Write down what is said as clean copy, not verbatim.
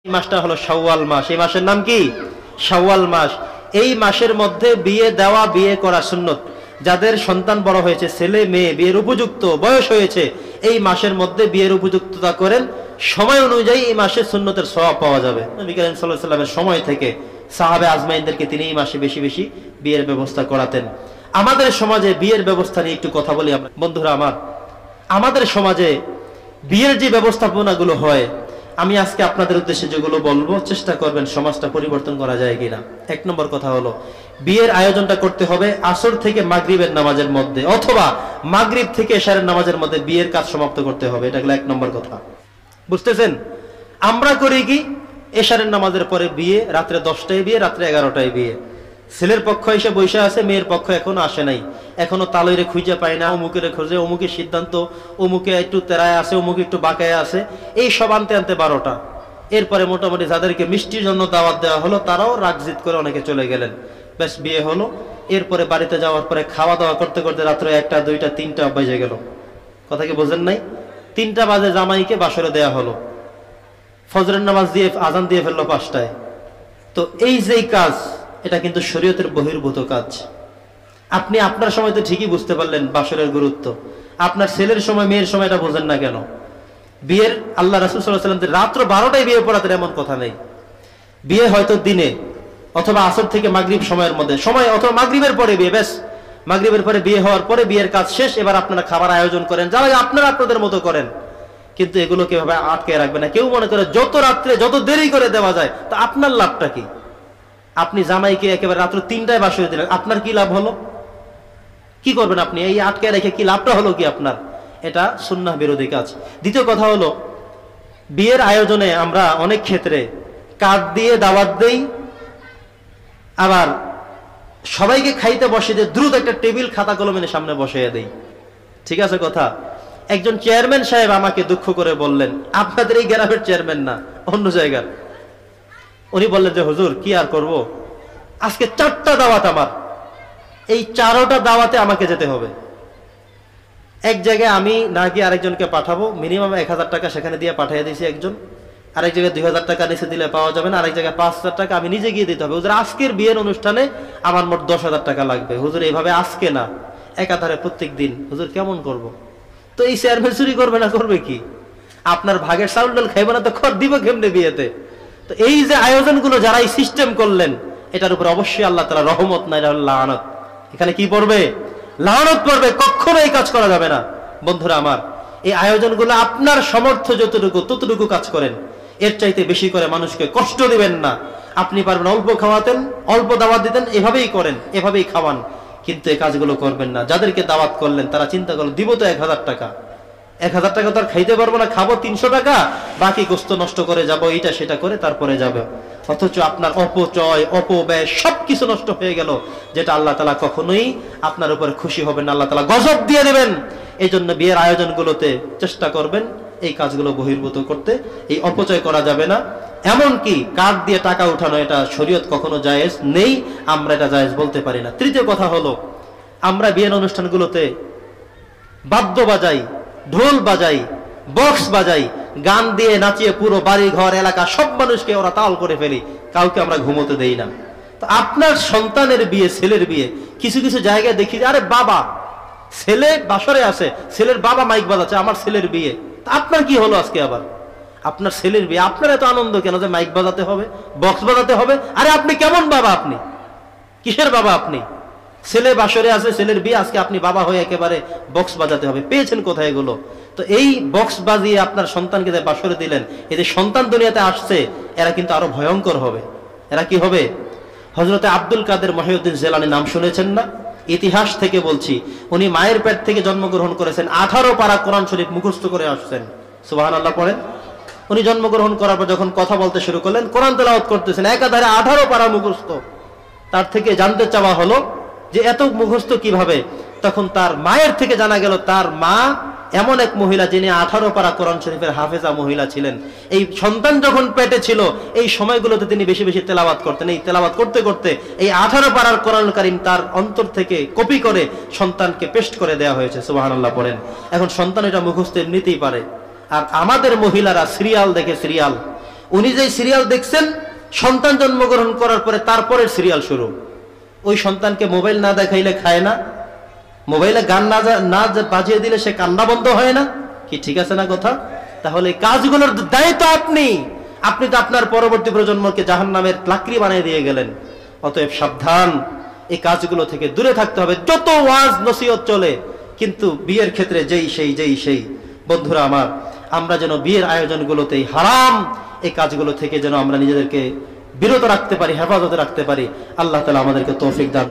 এই মাসটা হলো শাওয়াল মাস। এই মাসের নাম কি? শাওয়াল মাস। এই মাসের মধ্যে বিয়ে দেওয়া, বিয়ে করা সুন্নত। যাদের সন্তান বড় হয়েছে, ছেলে মেয়ে বিয়ের উপযুক্ত বয়স হয়েছে, এই মাসের মধ্যে বিয়ের উপযুক্ততা করেন। সময় অনুযায়ী এই মাসে সুন্নতের সওয়াব পাওয়া যাবে। নবী করিম সাল্লাল্লাহু আলাইহি ওয়াসাল্লামের সময় থেকে সাহাবে আজমাইনদেরকে তিনি এই মাসে বেশি বেশি বিয়ের ব্যবস্থা করাতেন। আমাদের সমাজে বিয়ের ব্যবস্থা নিয়ে একটু কথা বলি আমরা। বন্ধুরা আমার, আমাদের সমাজে বিয়ের যে ব্যবস্থাপনাগুলো হয়, আমি আজকে আপনাদের উদ্দেশ্যে যেগুলো বলবো, চেষ্টা করবেন সমাজটা পরিবর্তন করা যায় কিনা। এক নম্বর কথা হলো, বিয়ের আয়োজনটা করতে হবে আসর থেকে মাগরিবের নামাজের মধ্যে, অথবা মাগরিব থেকে এশারের নামাজের মধ্যে বিয়ের কাজ সমাপ্ত করতে হবে। এটা হলো এক নম্বর কথা। বুঝতেছেন? আমরা করি কি, এশারের নামাজের পরে বিয়ে, রাত্রে 10টায় বিয়ে, রাত্রে 11টায় বিয়ে। ছেলের পক্ষ এসে বসে আছে, মেয়ের পক্ষ এখনো আসে নাই, এখনো তালইরে খুঁজে পায় না, অমুকের খোঁজে, অমুকের সিদ্ধান্ত, অমুকে একটু তেরায় আছে, অমুকে একটু বাঁকায় আছে, এই সব আনতে আনতে 12টা। এরপরে মোটামুটি যাদেরকে মিষ্টির জন্য দাওয়াত দেওয়া হলো তারাও রাগজিত করে অনেকে চলে গেলেন, ব্যাস বিয়ে হলো। এরপরে বাড়িতে যাওয়ার পরে খাওয়া দাওয়া করতে করতে রাত্রে 1টা 2টা 3টা বেজে গেল। কথা কি বোঝেন নাই? 3টা বাজে জামাইকে বাসরে দেয়া হলো, ফজরের নামাজ দিয়ে আজান দিয়ে ফেললো 5টায়। তো এই যেই কাজ, এটা কিন্তু শরীয়তের বহির্ভূত কাজ। আপনি আপনার সময় তো ঠিকই বুঝতে পারলেন বাসরের গুরুত্ব, আপনার ছেলের সময় মেয়ের সময় এটা বোঝেন না কেন? বিয়ের আল্লাহ রাসূল সাল্লাল্লাহু আলাইহি ওয়াসাল্লাম রাত্র 12টায় বিয়ে পড়াতেন এমন কথা নেই। বিয়ে হয়তো দিনে অথবা আসর থেকে মাগরিব সময়ের মধ্যে সময়, অথবা মাগরিবের পরে বিয়ে, ব্যাস মাগরিবের পরে বিয়ে হওয়ার পরে বিয়ের কাজ শেষ। এবার আপনারা খাবার আয়োজন করেন, যারা আপনারা আপনাদের মতো করেন, কিন্তু এগুলো কিভাবে আটকে রাখবে না। কেউ মনে করে যত রাত্রে যত দেরি করে দেওয়া যায়, তা আপনার লাভটা কি? আপনি জামাইকে একেবারে রাত্র 3টায় বাসরে দিলেন, আপনার কি লাভ হলো? কি করবেন আপনি? এই আটকে রেখে কি লাভটা হলো কি আপনার? এটা সুন্নাহ বিরোধী কাজ। দ্বিতীয় কথা হলো, বিয়ের আয়োজনে আমরা অনেক ক্ষেত্রে কার্ড দিয়ে দাওয়াত দেই, আবার সবাইকে খাইতে বসে যে দ্রুত একটা টেবিল খাতা কলমের সামনে বসিয়ে দেই। ঠিক আছে কথা? একজন চেয়ারম্যান সাহেব আমাকে দুঃখ করে বললেন, আপনাদের এই গ্রামের চেয়ারম্যান না, অন্য জায়গার। উনি বললেন যে হুজুর কি আর করব, আজকে 4টা দাওয়াত আমার, এই 4টা দাওয়াতে আমাকে যেতে হবে। এক জায়গায় আমি না গিয়ে আরেকজনকে পাঠাবো, মিনিমাম 1000 টাকা সেখানে দিয়ে পাঠিয়ে দিয়েছি একজন। আরেক জায়গায় 2000 টাকা নিচে দিলে পাওয়া যাবে না, আরেক জায়গায় 5000 টাকা আমি নিজে গিয়ে দিতে হবে। হুজুর আজকের বিয়ের অনুষ্ঠানে আমার মোট 10,000 টাকা লাগবে। হুজুর এইভাবে আজকে না, একাধারে প্রত্যেক দিন। হুজুর কেমন করব? তো এই চেয়ারম্যান চুরি করবে না করবে কি? আপনার ভাগের চাউল ডাল খাইবে না তো খড় দিব কেমনে বিয়েতে? তো এই যে আয়োজনগুলো যারা এই সিস্টেম করলেন, এটার উপর অবশ্যই আল্লাহ তাআলা রহমত নাই, লানত। এখানে কি পড়বে? লানত পড়বে। কখনো এই কাজ করা যাবে না। বন্ধুরা আমার, এই আয়োজনগুলো আপনার সামর্থ্য যতটুকু ততটুকু কাজ করেন, এর চাইতে বেশি করে মানুষকে কষ্ট দিবেন না। আপনি পারবেন অল্প খাওয়াতেন, অল্প দাওয়াত দিতেন, এভাবেই করেন, এভাবেই খাওয়ান, কিন্তু এই কাজগুলো করবেন না। যাদেরকে দাওয়াত করলেন তারা চিন্তা করলো দিব তো 1000 টাকা, 1000 টাকা তো আর খাইতে পারবো না, খাবো 300 টাকা, বাকি গোস্ত নষ্ট করে যাবো, এইটা সেটা করে তারপরে যাবে। অথচ আপনার অপচয়, অপব্যয় সবকিছু নষ্ট হয়ে গেল, যেটা আল্লাহ তাআলা কখনোই আপনার উপর খুশি হবেন না, আল্লাহ তাআলা গজব দিয়ে দেবেন। এই জন্য বিয়ের আয়োজনগুলোতে চেষ্টা করবেন এই কাজগুলো বহির্ভূত করতে, এই অপচয় করা যাবে না। এমনকি কার্ড দিয়ে টাকা উঠানো, এটা শরীয়ত কখনো জায়েজ নেই, আমরা এটা জায়েজ বলতে পারি না। তৃতীয় কথা হলো, আমরা বিয়ের অনুষ্ঠানগুলোতে বাদ্য বাজাই, ঢোল বাজাই, বক্স বাজাই, গান দিয়ে নাচিয়ে পুরো বাড়ি ঘর এলাকা সব মানুষকে ওরা তাল করে ফেলি, কাউকে আমরা ঘুমোতে দেই না। তো আপনার সন্তানের বিয়ে, ছেলের বিয়ে, কিছু কিছু জায়গায় দেখি যে আরে বাবা, ছেলে বাসরে আছে, ছেলের বাবা মাইক বাজাচ্ছে, আমার ছেলের বিয়ে। আপনার কি হলো আজকে? আবার আপনার ছেলের বিয়ে, আপনার এত আনন্দ কেন যে মাইক বাজাতে হবে, বক্স বাজাতে হবে? আরে আপনি কেমন বাবা? আপনি কিসের বাবা? আপনি ছেলে বাসরে আছে, ছেলের বিয়ে, আজকে আপনি বাবা হয়ে একেবারে বক্স বাজাতে হবে? পেয়েছেন কোথায় এগুলো? তো এই বক্স বাজিয়ে আপনার সন্তানকে যে বাসরে দিলেন, এই যে সন্তান দুনিয়াতে আসছে, এরা কিন্তু আরো ভয়ঙ্কর হবে। এরা কি হবে? হযরতে আব্দুল কাদের মহিউদ্দিন জিলানী নাম শুনেছেন না? ইতিহাস থেকে বলছি, উনি মায়ের পেট থেকে জন্মগ্রহণ করেছেন, 18 পারা কোরআন শরীফ মুখস্থ করে আসছেন। সুবহানাল্লাহ পড়েন। উনি জন্মগ্রহণ করার পর যখন কথা বলতে শুরু করলেন, কোরআন তেলাওয়াত করতেছেন, একাধারে 18 পারা মুখস্থ। তার থেকে জানতে চাওয়া হলো যে এত মুখস্থ কিভাবে? তখন তার মায়ের থেকে জানা গেল তার মা এমন এক মহিলা যিনি 18 পারা কোরআন শরীফের হাফেজা মহিলা ছিলেন। এই সন্তান যখন পেটে ছিল, এই সময়গুলোতে তিনি বেশি বেশি তেলাওয়াত করতেন। এই তেলাওয়াত করতে করতে এই 18 পারার কোরআনুল কারীম তার অন্তর থেকে কপি করে সন্তানকে পেস্ট করে দেওয়া হয়েছে। সুবহানাল্লাহ পড়েন। এখন সন্তান এটা মুখস্থ এমনিতেই পারে। আর আমাদের মহিলারা সিরিয়াল দেখে, সিরিয়াল, উনি যে সিরিয়াল দেখছেন, সন্তান জন্মগ্রহণ করার পরে তারপরের সিরিয়াল শুরু। ওই সন্তানকে মোবাইল না দেখাইলে খায় না, মোবাইলে গান না বাজিয়ে দিলে সে কান্না বন্ধ হয় না। কি ঠিক আছে না কথা? তাহলে কাজগুলোর দায়িত্ব আপনি তো আপনার পরবর্তী প্রজন্মকে জাহান্নামের লাকড়ি বানিয়ে দিয়ে গেলেন। অতএব সাবধান, এই কাজগুলো থেকে দূরে থাকতে হবে। যত ওয়াজ নসিহত চলে, কিন্তু বিয়ের ক্ষেত্রে যেই সেই বন্ধুরা আমার, আমরা যেন বিয়ের আয়োজনগুলোতেই হারাম এই কাজগুলো থেকে যেন আমরা নিজেদেরকে বিরত রাখতে পারি, হেফাজতে রাখতে পারি। আল্লাহ তাআলা আমাদেরকে তৌফিক দান।